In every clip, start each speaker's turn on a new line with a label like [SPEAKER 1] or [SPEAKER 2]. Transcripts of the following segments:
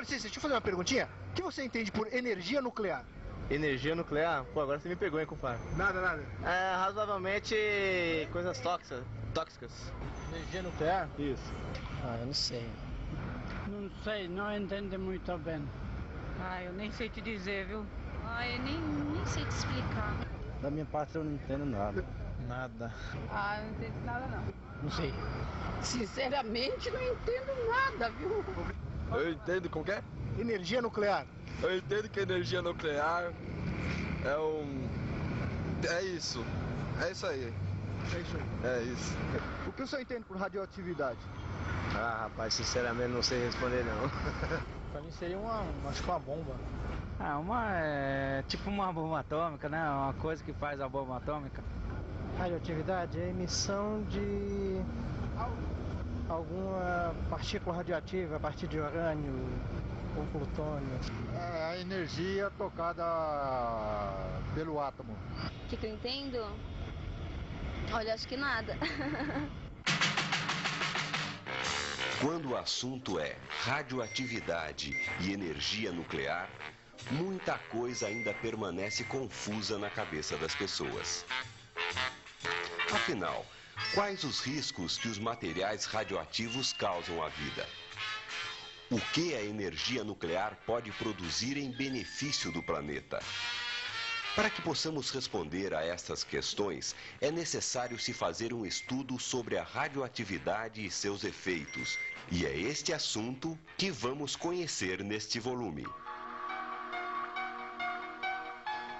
[SPEAKER 1] licença, deixa eu fazer uma perguntinha. O que você entende por energia nuclear?
[SPEAKER 2] Energia nuclear? Pô, agora você me pegou, hein, compadre?
[SPEAKER 1] Nada.
[SPEAKER 2] É, razoavelmente coisas tóxicas.
[SPEAKER 1] Energia nuclear?
[SPEAKER 2] Isso.
[SPEAKER 3] Eu não sei.
[SPEAKER 4] Não sei, não entendo muito bem.
[SPEAKER 5] Eu nem sei te dizer, viu? Eu nem sei te explicar.
[SPEAKER 3] Da minha parte eu não entendo nada.
[SPEAKER 2] Nada.
[SPEAKER 5] Não entendo nada não.
[SPEAKER 3] Não sei.
[SPEAKER 4] Sinceramente, não entendo nada, viu?
[SPEAKER 6] Eu entendo como que é?
[SPEAKER 1] Energia nuclear.
[SPEAKER 6] Eu entendo que energia nuclear é isso. É isso aí.
[SPEAKER 1] É isso aí.
[SPEAKER 6] É isso.
[SPEAKER 1] O que o senhor entende por radioatividade?
[SPEAKER 2] Rapaz, sinceramente não sei responder não.
[SPEAKER 3] Pra mim seria acho que uma bomba.
[SPEAKER 7] Tipo uma bomba atômica, né? Uma coisa que faz a bomba atômica.
[SPEAKER 3] Radioatividade é a emissão de alguma partícula radioativa a partir de urânio ou plutônio.
[SPEAKER 1] É a energia tocada pelo átomo.
[SPEAKER 8] O que eu entendo? Olha, acho que nada.
[SPEAKER 9] Quando o assunto é radioatividade e energia nuclear, muita coisa ainda permanece confusa na cabeça das pessoas. Afinal, quais os riscos que os materiais radioativos causam à vida? O que a energia nuclear pode produzir em benefício do planeta? Para que possamos responder a estas questões, é necessário se fazer um estudo sobre a radioatividade e seus efeitos. E é este assunto que vamos conhecer neste volume.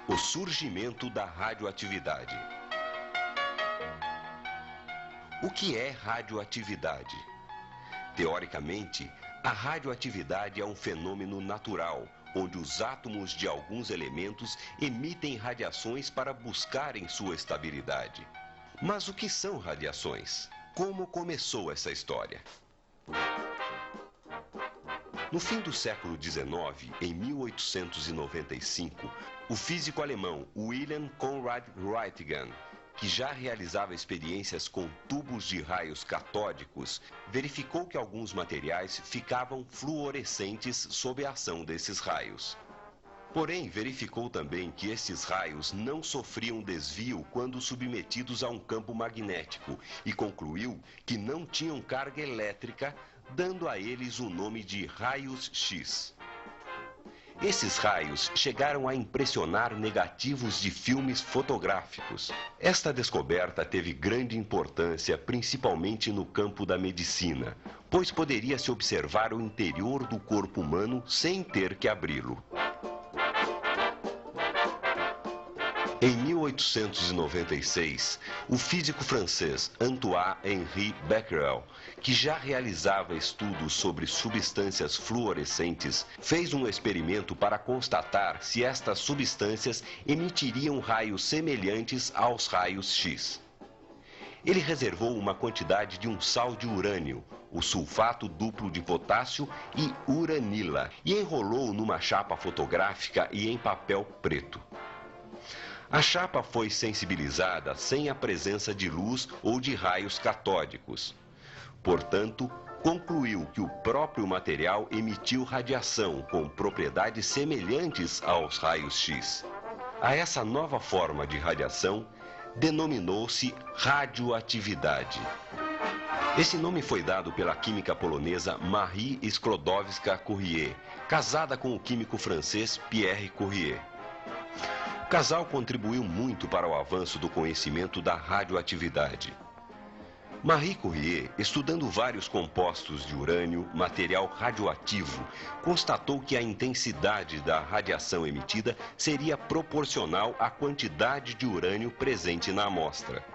[SPEAKER 9] O surgimento da radioatividade. O que é radioatividade? Teoricamente, a radioatividade é um fenômeno natural, onde os átomos de alguns elementos emitem radiações para buscarem sua estabilidade. Mas o que são radiações? Como começou essa história? No fim do século XIX, em 1895, o físico alemão Wilhelm Conrad Roentgen, que já realizava experiências com tubos de raios catódicos, verificou que alguns materiais ficavam fluorescentes sob a ação desses raios. Porém, verificou também que estes raios não sofriam desvio quando submetidos a um campo magnético e concluiu que não tinham carga elétrica, dando a eles o nome de raios X. Esses raios chegaram a impressionar negativos de filmes fotográficos. Esta descoberta teve grande importância, principalmente no campo da medicina, pois poderia-se observar o interior do corpo humano sem ter que abri-lo. Em 1896, o físico francês Antoine-Henri Becquerel, que já realizava estudos sobre substâncias fluorescentes, fez um experimento para constatar se estas substâncias emitiriam raios semelhantes aos raios X. Ele reservou uma quantidade de um sal de urânio, o sulfato duplo de potássio e uranila, e enrolou numa chapa fotográfica e em papel preto. A chapa foi sensibilizada sem a presença de luz ou de raios catódicos. Portanto, concluiu que o próprio material emitiu radiação com propriedades semelhantes aos raios X. A essa nova forma de radiação denominou-se radioatividade. Esse nome foi dado pela química polonesa Marie Sklodowska-Curie, casada com o químico francês Pierre Curie. O casal contribuiu muito para o avanço do conhecimento da radioatividade. Marie Curie, estudando vários compostos de urânio, material radioativo, constatou que a intensidade da radiação emitida seria proporcional à quantidade de urânio presente na amostra.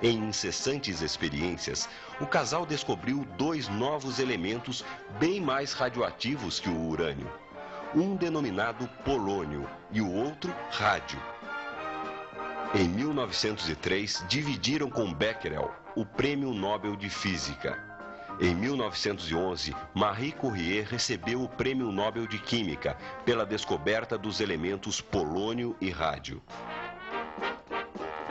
[SPEAKER 9] Em incessantes experiências, o casal descobriu dois novos elementos bem mais radioativos que o urânio. Um denominado polônio e o outro rádio. Em 1903, dividiram com Becquerel o Prêmio Nobel de Física. Em 1911, Marie Curie recebeu o Prêmio Nobel de Química pela descoberta dos elementos polônio e rádio.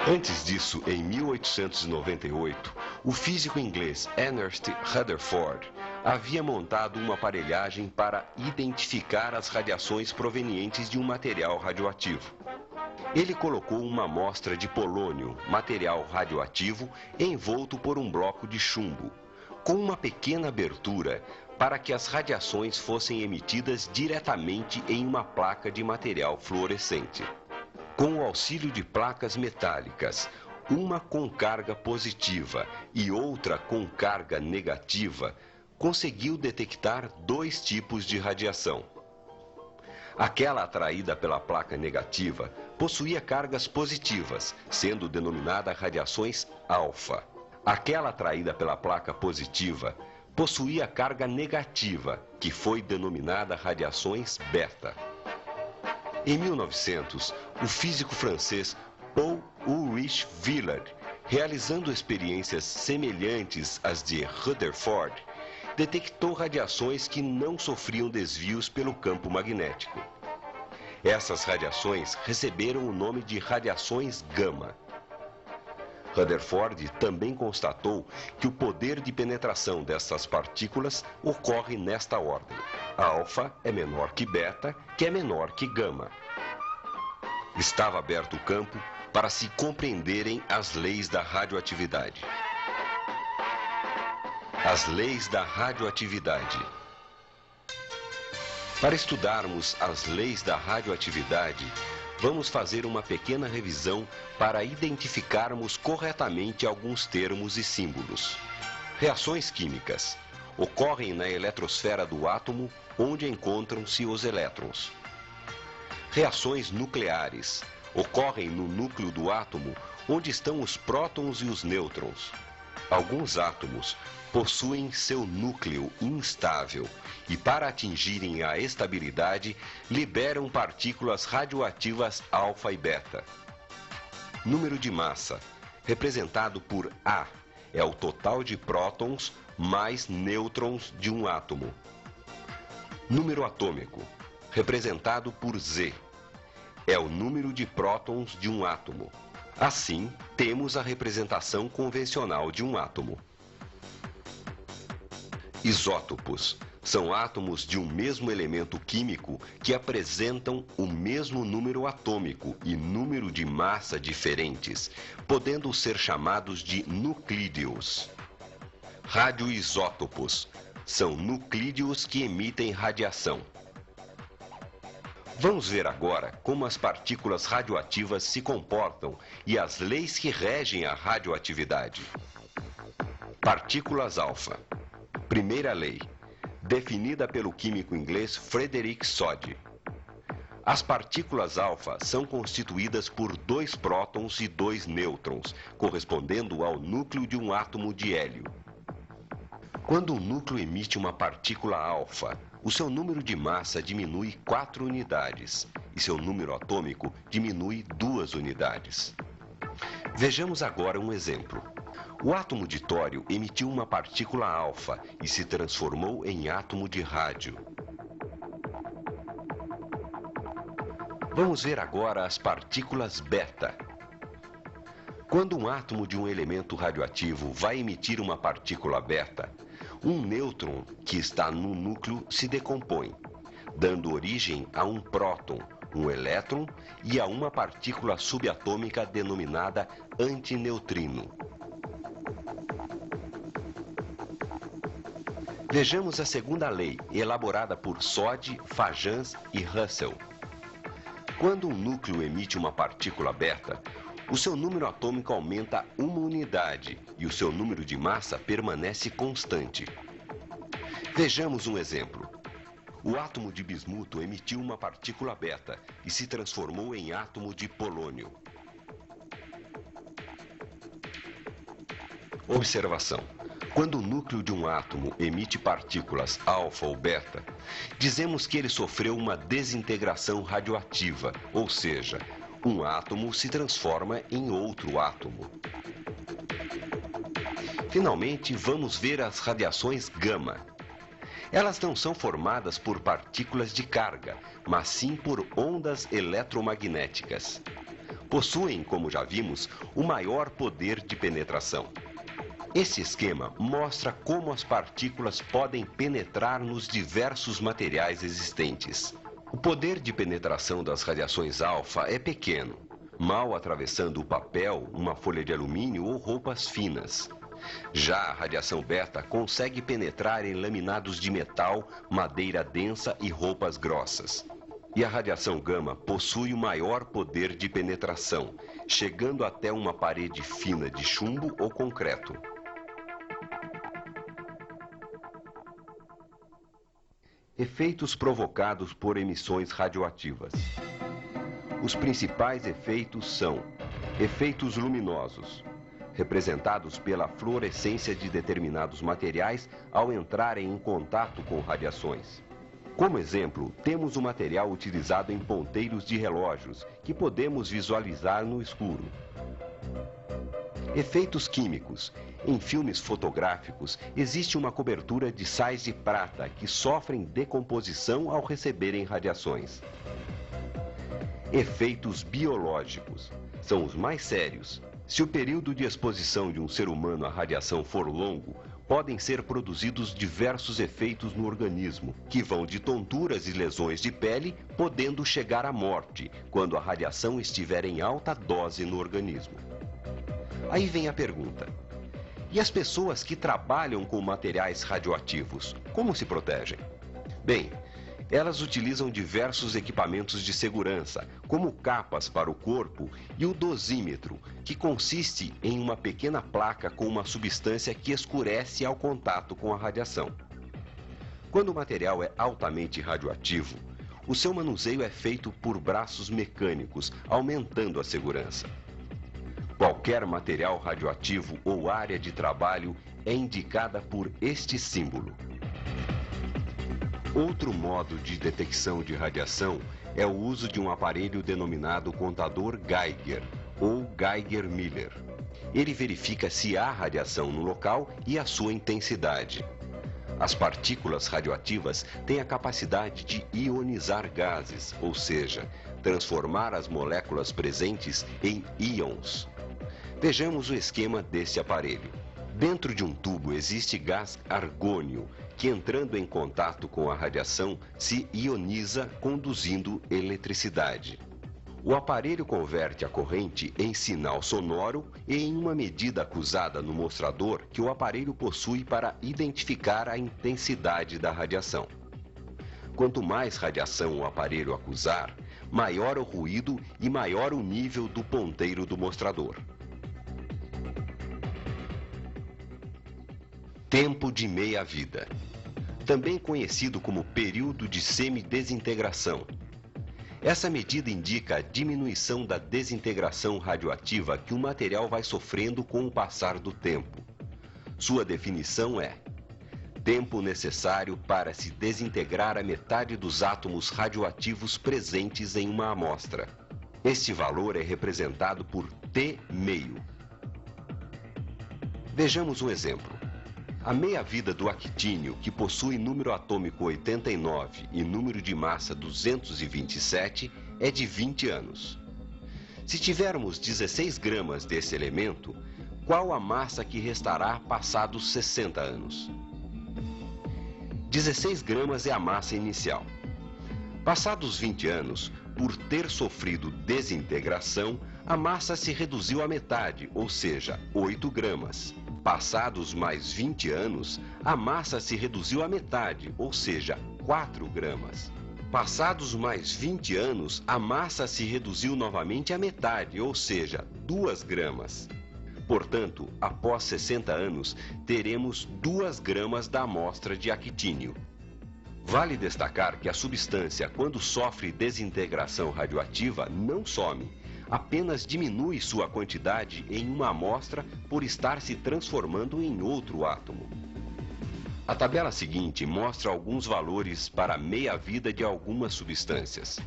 [SPEAKER 9] Antes disso, em 1898, o físico inglês Ernest Rutherford havia montado uma aparelhagem para identificar as radiações provenientes de um material radioativo. Ele colocou uma amostra de polônio, material radioativo, envolto por um bloco de chumbo, com uma pequena abertura para que as radiações fossem emitidas diretamente em uma placa de material fluorescente. Com o auxílio de placas metálicas, uma com carga positiva e outra com carga negativa, conseguiu detectar dois tipos de radiação. Aquela atraída pela placa negativa possuía cargas positivas, sendo denominada radiações alfa. Aquela atraída pela placa positiva possuía carga negativa, que foi denominada radiações beta. Em 1900, o físico francês Paul Ulrich Wheeler, realizando experiências semelhantes às de Rutherford, detectou radiações que não sofriam desvios pelo campo magnético. Essas radiações receberam o nome de radiações gama. Rutherford também constatou que o poder de penetração dessas partículas ocorre nesta ordem. Alfa é menor que beta, que é menor que gama. Estava aberto o campo para se compreenderem as leis da radioatividade. As leis da radioatividade. Para estudarmos as leis da radioatividade, vamos fazer uma pequena revisão para identificarmos corretamente alguns termos e símbolos. Reações químicas ocorrem na eletrosfera do átomo, onde encontram-se os elétrons. Reações nucleares ocorrem no núcleo do átomo, onde estão os prótons e os nêutrons. Alguns átomos possuem seu núcleo instável e, para atingirem a estabilidade, liberam partículas radioativas alfa e beta. Número de massa, representado por A, é o total de prótons mais nêutrons de um átomo. Número atômico, representado por Z, é o número de prótons de um átomo. Assim, temos a representação convencional de um átomo. Isótopos são átomos de um mesmo elemento químico que apresentam o mesmo número atômico e número de massa diferentes, podendo ser chamados de nuclídeos. Radioisótopos são nuclídeos que emitem radiação. Vamos ver agora como as partículas radioativas se comportam e as leis que regem a radioatividade. Partículas alfa. Primeira lei, definida pelo químico inglês Frederick Soddy. As partículas alfa são constituídas por 2 prótons e 2 nêutrons, correspondendo ao núcleo de um átomo de hélio. Quando um núcleo emite uma partícula alfa, o seu número de massa diminui 4 unidades e seu número atômico diminui 2 unidades. Vejamos agora um exemplo. O átomo de tório emitiu uma partícula alfa e se transformou em átomo de rádio. Vamos ver agora as partículas beta. Quando um átomo de um elemento radioativo vai emitir uma partícula beta, um nêutron que está no núcleo se decompõe, dando origem a um próton, um elétron e a uma partícula subatômica denominada antineutrino. Vejamos a segunda lei, elaborada por Soddy, Fajans e Russell. Quando um núcleo emite uma partícula beta, o seu número atômico aumenta 1 unidade e o seu número de massa permanece constante. Vejamos um exemplo. O átomo de bismuto emitiu uma partícula beta e se transformou em átomo de polônio. Observação. Quando o núcleo de um átomo emite partículas alfa ou beta, dizemos que ele sofreu uma desintegração radioativa, ou seja, um átomo se transforma em outro átomo. Finalmente, vamos ver as radiações gama. Elas não são formadas por partículas de carga, mas sim por ondas eletromagnéticas. Possuem, como já vimos, o maior poder de penetração. Esse esquema mostra como as partículas podem penetrar nos diversos materiais existentes. O poder de penetração das radiações alfa é pequeno, mal atravessando o papel, uma folha de alumínio ou roupas finas. Já a radiação beta consegue penetrar em laminados de metal, madeira densa e roupas grossas. E a radiação gama possui o maior poder de penetração, chegando até uma parede fina de chumbo ou concreto. Efeitos provocados por emissões radioativas. Os principais efeitos são efeitos luminosos, representados pela fluorescência de determinados materiais ao entrarem em contato com radiações. Como exemplo, temos o material utilizado em ponteiros de relógios, que podemos visualizar no escuro. Efeitos químicos. Em filmes fotográficos, existe uma cobertura de sais de prata que sofrem decomposição ao receberem radiações. Efeitos biológicos. São os mais sérios. Se o período de exposição de um ser humano à radiação for longo, podem ser produzidos diversos efeitos no organismo, que vão de tonturas e lesões de pele, podendo chegar à morte, quando a radiação estiver em alta dose no organismo. Aí vem a pergunta: e as pessoas que trabalham com materiais radioativos, como se protegem? Bem, elas utilizam diversos equipamentos de segurança, como capas para o corpo e o dosímetro, que consiste em uma pequena placa com uma substância que escurece ao contato com a radiação. Quando o material é altamente radioativo, o seu manuseio é feito por braços mecânicos, aumentando a segurança. Qualquer material radioativo ou área de trabalho é indicada por este símbolo. Outro modo de detecção de radiação é o uso de um aparelho denominado contador Geiger ou Geiger-Miller. Ele verifica se há radiação no local e a sua intensidade. As partículas radioativas têm a capacidade de ionizar gases, ou seja, transformar as moléculas presentes em íons. Vejamos o esquema desse aparelho. Dentro de um tubo existe gás argônio, que entrando em contato com a radiação se ioniza, conduzindo eletricidade. O aparelho converte a corrente em sinal sonoro e em uma medida acusada no mostrador que o aparelho possui para identificar a intensidade da radiação. Quanto mais radiação o aparelho acusar, maior o ruído e maior o nível do ponteiro do mostrador. Tempo de meia-vida, também conhecido como período de semidesintegração. Essa medida indica a diminuição da desintegração radioativa que o material vai sofrendo com o passar do tempo. Sua definição é: tempo necessário para se desintegrar a metade dos átomos radioativos presentes em uma amostra. Este valor é representado por T-meio. Vejamos um exemplo. A meia-vida do actínio, que possui número atômico 89 e número de massa 227, é de 20 anos. Se tivermos 16 gramas desse elemento, qual a massa que restará passados 60 anos? 16 gramas é a massa inicial. Passados 20 anos, por ter sofrido desintegração, a massa se reduziu à metade, ou seja, 8 gramas. Passados mais 20 anos, a massa se reduziu à metade, ou seja, 4 gramas. Passados mais 20 anos, a massa se reduziu novamente à metade, ou seja, 2 gramas. Portanto, após 60 anos, teremos 2 gramas da amostra de actínio. Vale destacar que a substância, quando sofre desintegração radioativa, não some, apenas diminui sua quantidade em uma amostra por estar se transformando em outro átomo. A tabela seguinte mostra alguns valores para a meia-vida de algumas substâncias.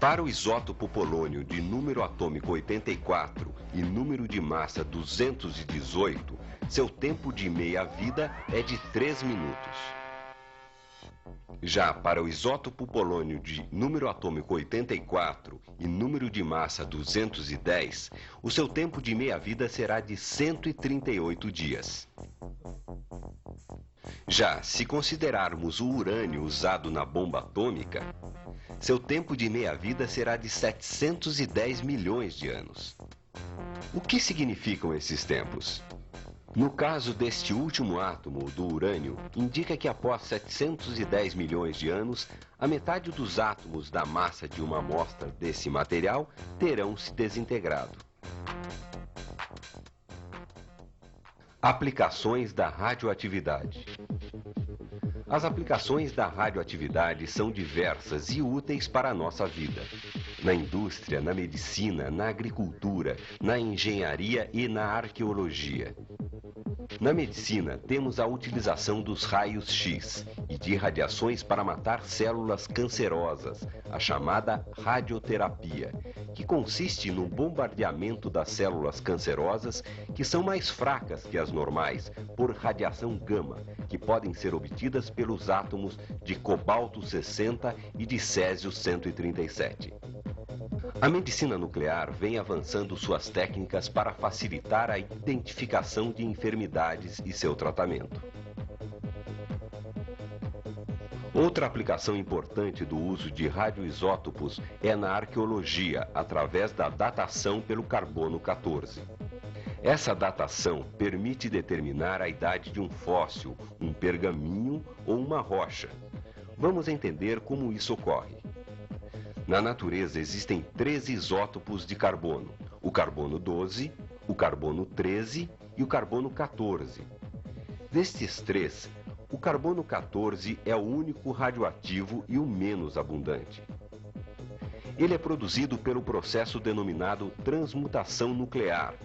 [SPEAKER 9] Para o isótopo polônio de número atômico 84 e número de massa 218, seu tempo de meia-vida é de 3 minutos. Já para o isótopo polônio de número atômico 84 e número de massa 210, o seu tempo de meia-vida será de 138 dias. Já se considerarmos o urânio usado na bomba atômica, seu tempo de meia-vida será de 710 milhões de anos. O que significam esses tempos? No caso deste último átomo, do urânio, indica que após 710 milhões de anos, a metade dos átomos da massa de uma amostra desse material terão se desintegrado. Aplicações da radioatividade. As aplicações da radioatividade são diversas e úteis para a nossa vida. Na indústria, na medicina, na agricultura, na engenharia e na arqueologia. Na medicina, temos a utilização dos raios X e de radiações para matar células cancerosas, a chamada radioterapia, que consiste no bombardeamento das células cancerosas que são mais fracas que as normais por radiação gama, que podem ser obtidas pelos átomos de cobalto 60 e de césio 137. A medicina nuclear vem avançando suas técnicas para facilitar a identificação de enfermidades e seu tratamento. Outra aplicação importante do uso de radioisótopos é na arqueologia, através da datação pelo carbono 14. Essa datação permite determinar a idade de um fóssil, um pergaminho ou uma rocha. Vamos entender como isso ocorre. Na natureza existem 3 isótopos de carbono: o carbono 12, o carbono 13 e o carbono 14. Destes 3, o carbono 14 é o único radioativo e o menos abundante. Ele é produzido pelo processo denominado transmutação nuclear,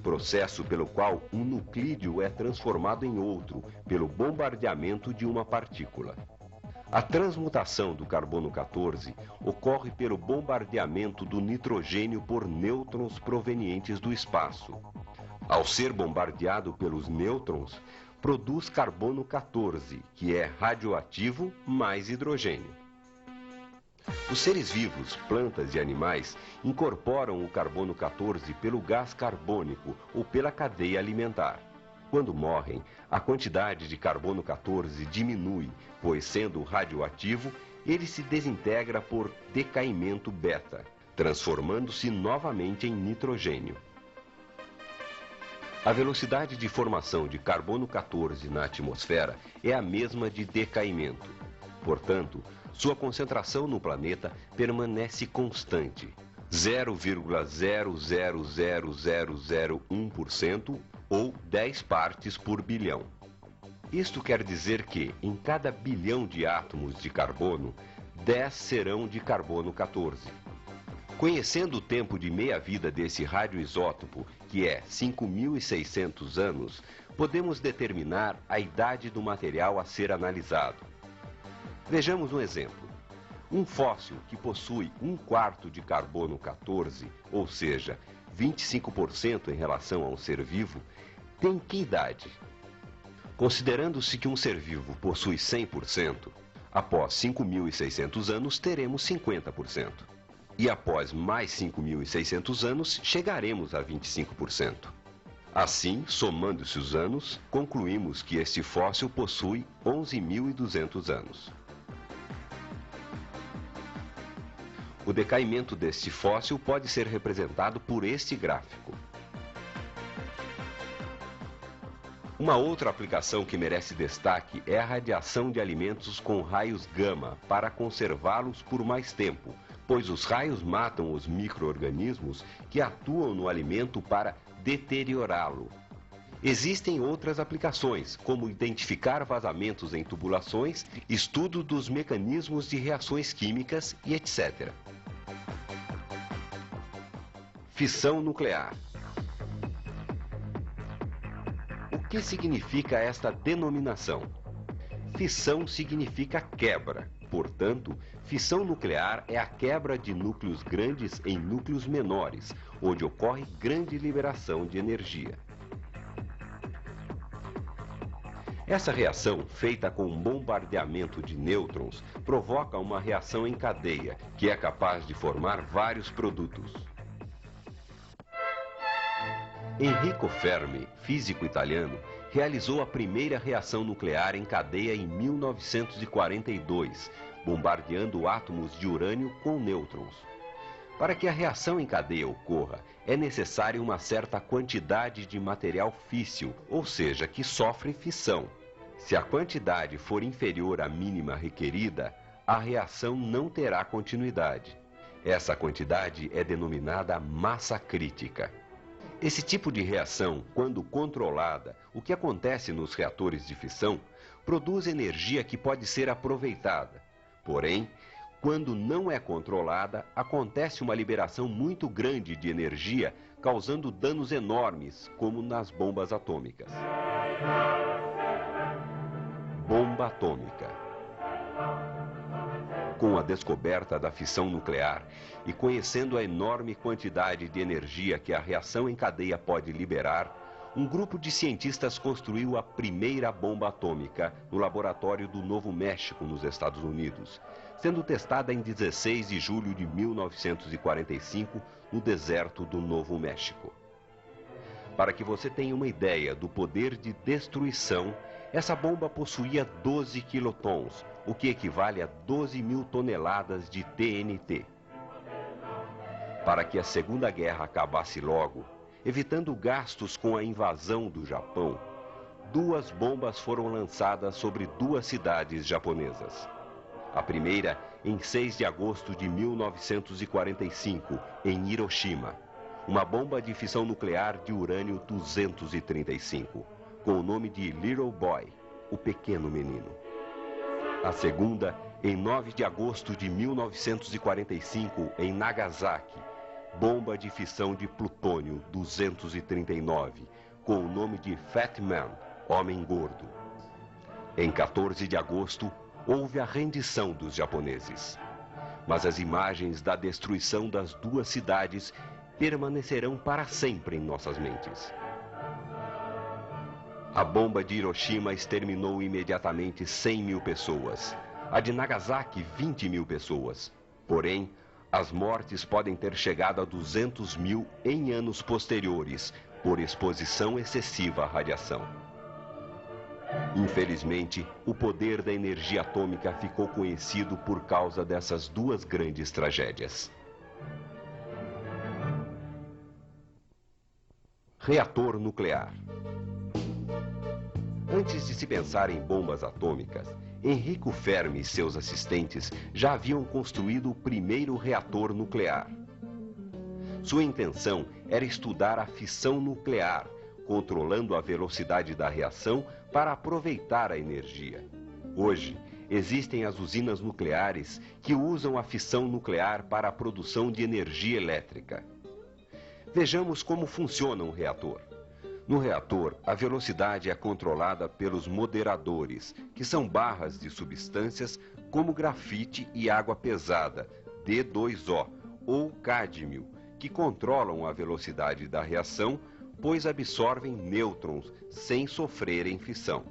[SPEAKER 9] processo pelo qual um nuclídeo é transformado em outro pelo bombardeamento de uma partícula. A transmutação do carbono 14 ocorre pelo bombardeamento do nitrogênio por nêutrons provenientes do espaço. Ao ser bombardeado pelos nêutrons, produz carbono 14, que é radioativo mais hidrogênio. Os seres vivos, plantas e animais, incorporam o carbono 14 pelo gás carbônico ou pela cadeia alimentar. Quando morrem, a quantidade de carbono 14 diminui, pois sendo radioativo, ele se desintegra por decaimento beta, transformando-se novamente em nitrogênio. A velocidade de formação de carbono 14 na atmosfera é a mesma de decaimento. Portanto, sua concentração no planeta permanece constante, 0,000001% ou 10 partes por bilhão. Isto quer dizer que, em cada bilhão de átomos de carbono, 10 serão de carbono 14. Conhecendo o tempo de meia-vida desse radioisótopo, que é 5.600 anos, podemos determinar a idade do material a ser analisado. Vejamos um exemplo. Um fóssil que possui 1/4 de carbono 14, ou seja, 25% em relação a um ser vivo, tem que idade? Considerando-se que um ser vivo possui 100%, após 5.600 anos teremos 50%. E após mais 5.600 anos, chegaremos a 25%. Assim, somando-se os anos, concluímos que este fóssil possui 11.200 anos. O decaimento deste fóssil pode ser representado por este gráfico. Uma outra aplicação que merece destaque é a radiação de alimentos com raios gama para conservá-los por mais tempo, pois os raios matam os micro-organismos que atuam no alimento para deteriorá-lo. Existem outras aplicações, como identificar vazamentos em tubulações, estudo dos mecanismos de reações químicas e etc. Fissão nuclear. O que significa esta denominação? Fissão significa quebra. Portanto, fissão nuclear é a quebra de núcleos grandes em núcleos menores, onde ocorre grande liberação de energia. Essa reação, feita com um bombardeamento de nêutrons, provoca uma reação em cadeia, que é capaz de formar vários produtos. Enrico Fermi, físico italiano, realizou a primeira reação nuclear em cadeia em 1942, bombardeando átomos de urânio com nêutrons. Para que a reação em cadeia ocorra, é necessária uma certa quantidade de material físsil, ou seja, que sofre fissão. Se a quantidade for inferior à mínima requerida, a reação não terá continuidade. Essa quantidade é denominada massa crítica. Esse tipo de reação, quando controlada, o que acontece nos reatores de fissão, produz energia que pode ser aproveitada. Porém, quando não é controlada, acontece uma liberação muito grande de energia, causando danos enormes, como nas bombas atômicas. Bomba atômica. Com a descoberta da fissão nuclear e conhecendo a enorme quantidade de energia que a reação em cadeia pode liberar, um grupo de cientistas construiu a primeira bomba atômica no laboratório do Novo México, nos Estados Unidos, sendo testada em 16 de julho de 1945 no deserto do Novo México. Para que você tenha uma ideia do poder de destruição, essa bomba possuía 12 quilotons, o que equivale a 12.000 toneladas de TNT. Para que a Segunda Guerra acabasse logo, evitando gastos com a invasão do Japão, 2 bombas foram lançadas sobre 2 cidades japonesas. A primeira em 6 de agosto de 1945, em Hiroshima, uma bomba de fissão nuclear de urânio 235, com o nome de Little Boy, o pequeno menino. A segunda, em 9 de agosto de 1945, em Nagasaki, bomba de fissão de plutônio 239, com o nome de Fat Man, Homem Gordo. Em 14 de agosto, houve a rendição dos japoneses. Mas as imagens da destruição das 2 cidades permanecerão para sempre em nossas mentes. A bomba de Hiroshima exterminou imediatamente 100.000 pessoas. A de Nagasaki, 20.000 pessoas. Porém, as mortes podem ter chegado a 200.000 em anos posteriores, por exposição excessiva à radiação. Infelizmente, o poder da energia atômica ficou conhecido por causa dessas 2 grandes tragédias. Reator nuclear. Antes de se pensar em bombas atômicas, Enrico Fermi e seus assistentes já haviam construído o primeiro reator nuclear. Sua intenção era estudar a fissão nuclear, controlando a velocidade da reação para aproveitar a energia. Hoje, existem as usinas nucleares que usam a fissão nuclear para a produção de energia elétrica. Vejamos como funciona um reator. No reator, a velocidade é controlada pelos moderadores, que são barras de substâncias como grafite e água pesada, D2O, ou cádmio, que controlam a velocidade da reação, pois absorvem nêutrons sem sofrerem fissão.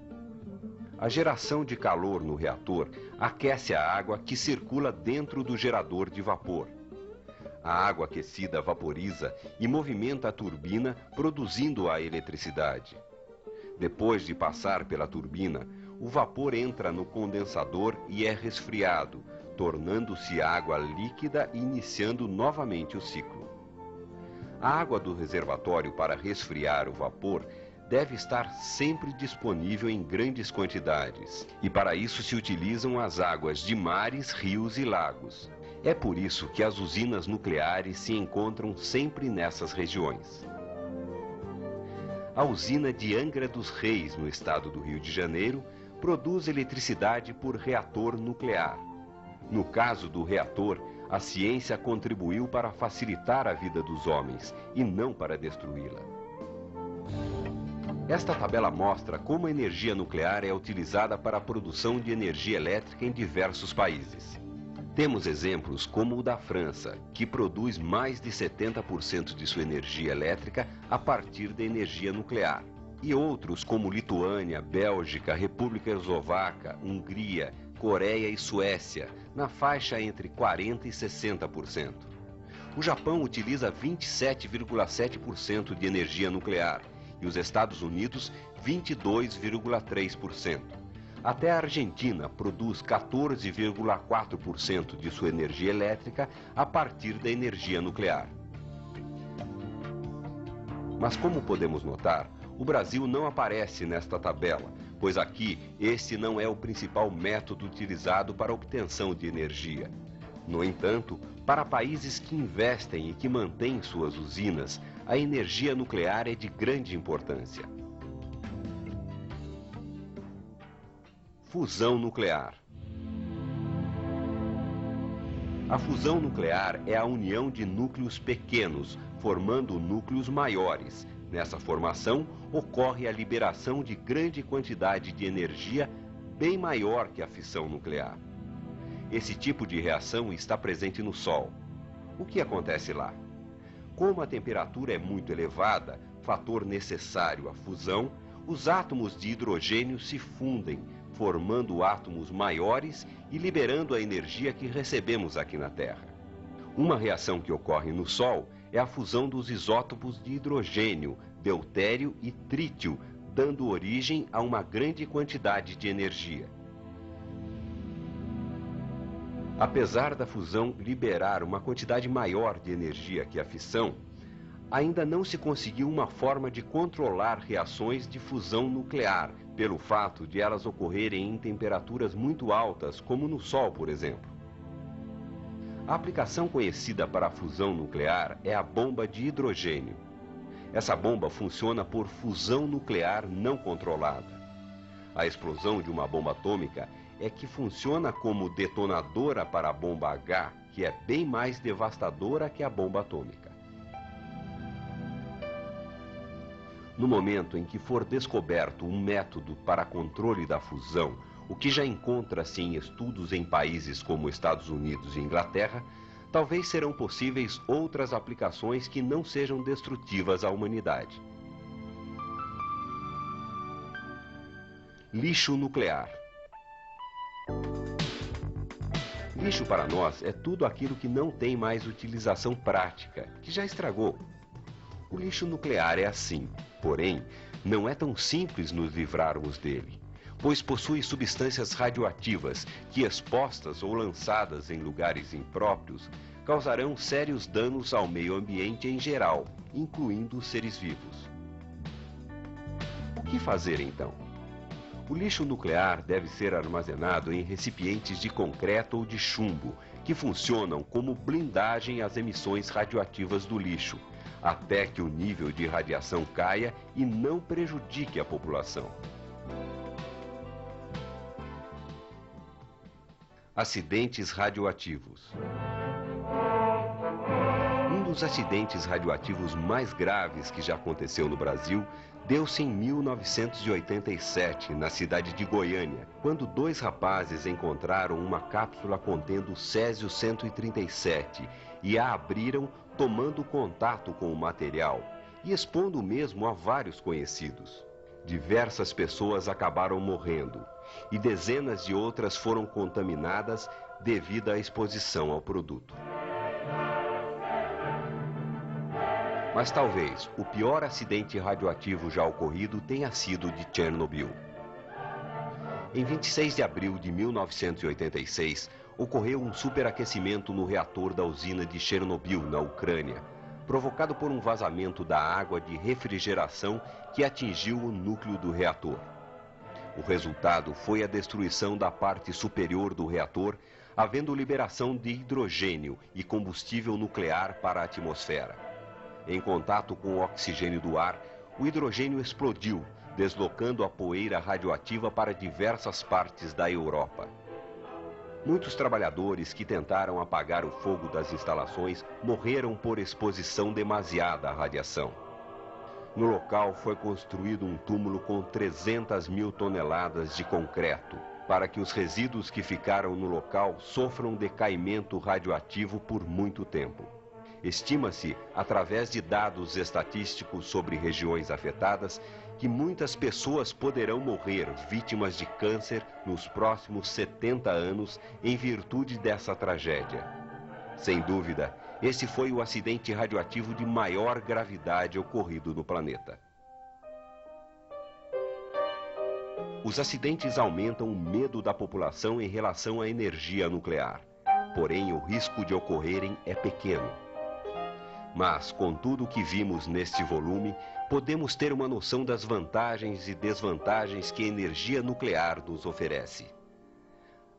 [SPEAKER 9] A geração de calor no reator aquece a água que circula dentro do gerador de vapor. A água aquecida vaporiza e movimenta a turbina, produzindo a eletricidade. Depois de passar pela turbina, o vapor entra no condensador e é resfriado, tornando-se água líquida e iniciando novamente o ciclo. A água do reservatório para resfriar o vapor deve estar sempre disponível em grandes quantidades, e para isso se utilizam as águas de mares, rios e lagos. É por isso que as usinas nucleares se encontram sempre nessas regiões. A usina de Angra dos Reis, no estado do Rio de Janeiro, produz eletricidade por reator nuclear. No caso do reator, a ciência contribuiu para facilitar a vida dos homens e não para destruí-la. Esta tabela mostra como a energia nuclear é utilizada para a produção de energia elétrica em diversos países. Temos exemplos como o da França, que produz mais de 70% de sua energia elétrica a partir da energia nuclear. e outros como Lituânia, Bélgica, República Eslovaca, Hungria, Coreia e Suécia, na faixa entre 40% e 60%. O Japão utiliza 27,7% de energia nuclear e os Estados Unidos 22,3%. Até a Argentina produz 14,4% de sua energia elétrica a partir da energia nuclear. Mas como podemos notar, o Brasil não aparece nesta tabela, pois aqui este não é o principal método utilizado para a obtenção de energia. No entanto, para países que investem e que mantêm suas usinas, a energia nuclear é de grande importância. Fusão nuclear. A fusão nuclear é a união de núcleos pequenos, formando núcleos maiores. Nessa formação, ocorre a liberação de grande quantidade de energia, bem maior que a fissão nuclear. Esse tipo de reação está presente no Sol. O que acontece lá? Como a temperatura é muito elevada, fator necessário à fusão, os átomos de hidrogênio se fundem, formando átomos maiores e liberando a energia que recebemos aqui na Terra. Uma reação que ocorre no Sol é a fusão dos isótopos de hidrogênio, deutério e trítio, dando origem a uma grande quantidade de energia. Apesar da fusão liberar uma quantidade maior de energia que a fissão, ainda não se conseguiu uma forma de controlar reações de fusão nuclear, pelo fato de elas ocorrerem em temperaturas muito altas, como no Sol, por exemplo. A aplicação conhecida para a fusão nuclear é a bomba de hidrogênio. Essa bomba funciona por fusão nuclear não controlada. A explosão de uma bomba atômica é que funciona como detonadora para a bomba H, que é bem mais devastadora que a bomba atômica. No momento em que for descoberto um método para controle da fusão, o que já encontra-se em estudos em países como Estados Unidos e Inglaterra, talvez serão possíveis outras aplicações que não sejam destrutivas à humanidade. Lixo nuclear. Lixo para nós é tudo aquilo que não tem mais utilização prática, que já estragou. O lixo nuclear é assim, porém, não é tão simples nos livrarmos dele, pois possui substâncias radioativas que, expostas ou lançadas em lugares impróprios, causarão sérios danos ao meio ambiente em geral, incluindo os seres vivos. O que fazer então? O lixo nuclear deve ser armazenado em recipientes de concreto ou de chumbo, que funcionam como blindagem às emissões radioativas do lixo, até que o nível de radiação caia e não prejudique a população. Acidentes radioativos. Um dos acidentes radioativos mais graves que já aconteceu no Brasil deu-se em 1987, na cidade de Goiânia, quando dois rapazes encontraram uma cápsula contendo césio-137 e a abriram tomando contato com o material e expondo o mesmo a vários conhecidos. Diversas pessoas acabaram morrendo e dezenas de outras foram contaminadas devido à exposição ao produto. Mas talvez o pior acidente radioativo já ocorrido tenha sido o de Chernobyl. Em 26 de abril de 1986, ocorreu um superaquecimento no reator da usina de Chernobyl, na Ucrânia, provocado por um vazamento da água de refrigeração que atingiu o núcleo do reator. O resultado foi a destruição da parte superior do reator, havendo liberação de hidrogênio e combustível nuclear para a atmosfera. Em contato com o oxigênio do ar, o hidrogênio explodiu, deslocando a poeira radioativa para diversas partes da Europa. Muitos trabalhadores que tentaram apagar o fogo das instalações morreram por exposição demasiada à radiação. No local foi construído um túmulo com 300 mil toneladas de concreto, para que os resíduos que ficaram no local sofram decaimento radioativo por muito tempo. Estima-se, através de dados estatísticos sobre regiões afetadas, que muitas pessoas poderão morrer vítimas de câncer nos próximos 70 anos em virtude dessa tragédia. Sem dúvida, esse foi o acidente radioativo de maior gravidade ocorrido no planeta. Os acidentes aumentam o medo da população em relação à energia nuclear. Porém, o risco de ocorrerem é pequeno. Mas, com tudo o que vimos neste volume, podemos ter uma noção das vantagens e desvantagens que a energia nuclear nos oferece.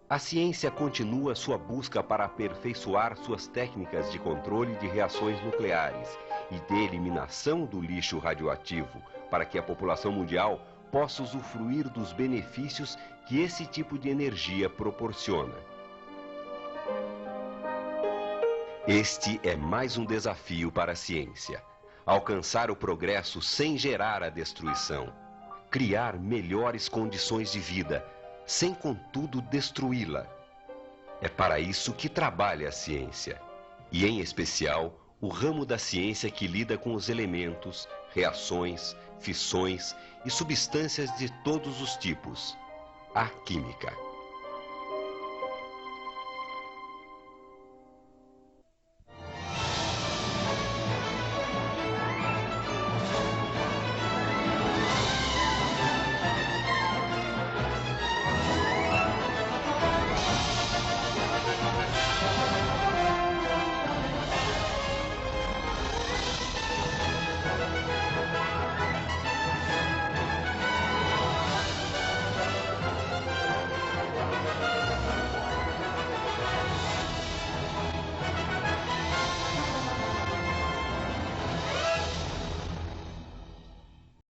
[SPEAKER 9] A ciência continua sua busca para aperfeiçoar suas técnicas de controle de reações nucleares e de eliminação do lixo radioativo, para que a população mundial possa usufruir dos benefícios que esse tipo de energia proporciona. Este é mais um desafio para a ciência: alcançar o progresso sem gerar a destruição, criar melhores condições de vida, sem contudo destruí-la. É para isso que trabalha a ciência, e em especial o ramo da ciência que lida com os elementos, reações, fissões e substâncias de todos os tipos, a química.